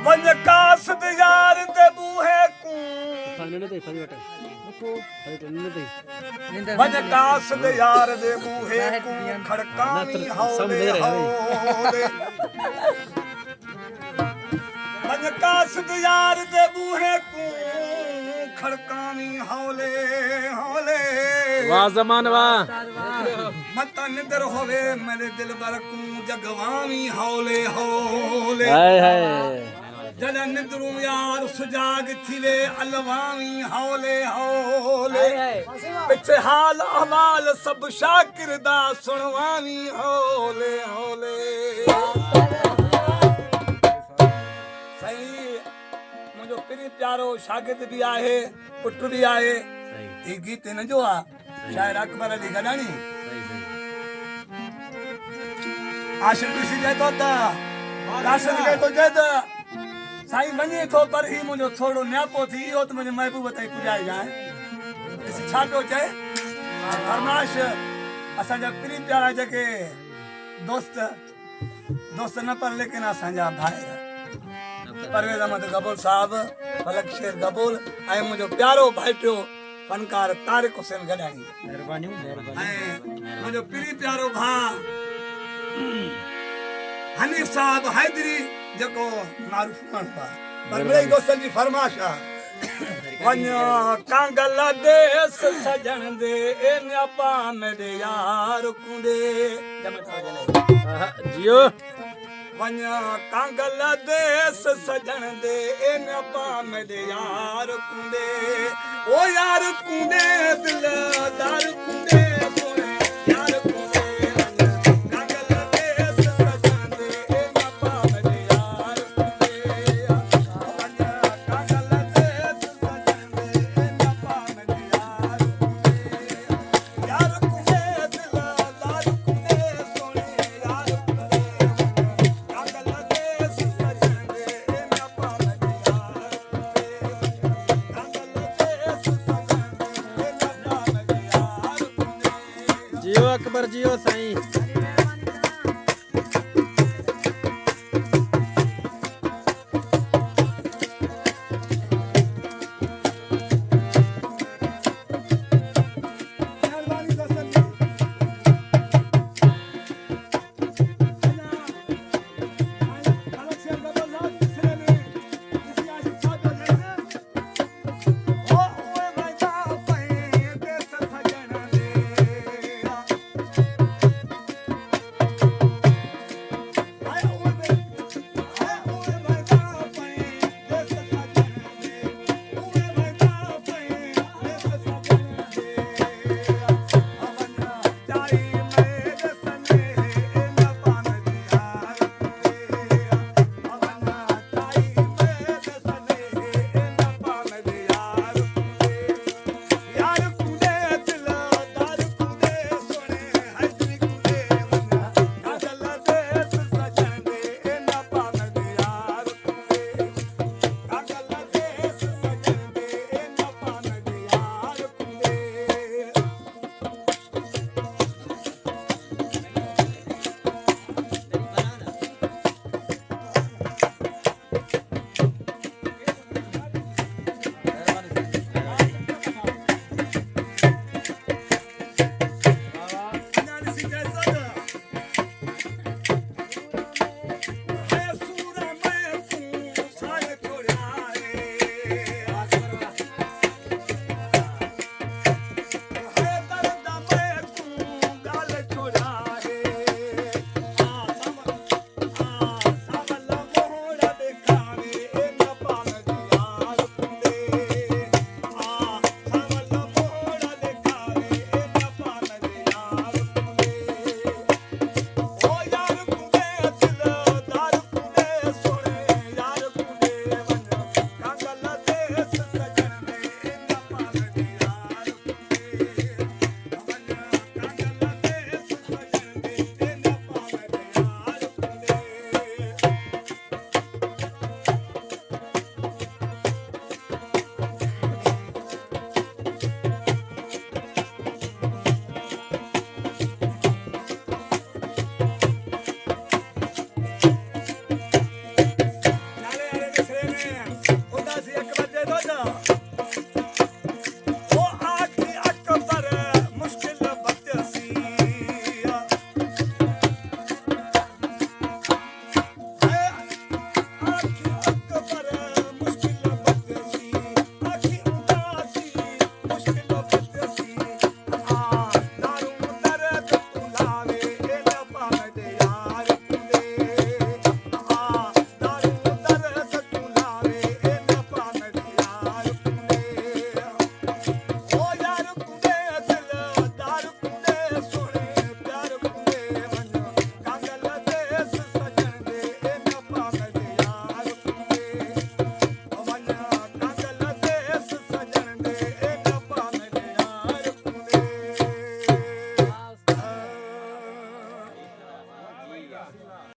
वंज कासद यार ते बूहे कू वंज कासद यार दे बूहे कू खड़कावी हौले हौले वंज कासद यार दे बूहे कू खड़कावी हौले हौले वाह जमान वाह मत निदर होवे मेरे दिल बर कू जगवावी हौले हौले हाय हाय जन निदरू यार सुजाग थिवे अलवावी हौले हौले पिछे हाल अहवाल सब शाकिर दा सुनवावी हौले हौले सही मुझो पिरी प्यारो शागिर्द भी आहे पुट भी आहे ई गीत न जो आ शायर अकबर अली गडानी आशिक किसी जे तो ता कासद के तो जे ता साईं वञे थो पर ही मुंहिंजो थोरो न्यापो थी इहो त मुंहिंजे महबूब ताईं पुॼाए जाए ॾिसी छा पियो चए फरमाइश असांजा पिरी प्यारा जेके दोस्त न पर लेकिन असांजा भाइर परवेज़ अहमद गबूल साहब फलक शेर गबूल ऐं मुंहिंजो प्यारो भाइटियो फनकार तारिक हुसैन गडानी मेहरबानी ऐं मुंहिंजो पिरी प्यारो भाउ हनीफ साहब हैदरी जेको मारूफ माण्हू आहे पर ॿिए दोस्तनि जी फरमाइश आहे वञो कांगल देस सजण दे न्यापा मेरे यार कुंडे जियो वञो कांगल देस सजण दे न्यापा मेरे यार कुंडे ओ यार कुंडे दिलदार कुंडे यार जियो अकबर जियो साईं लाल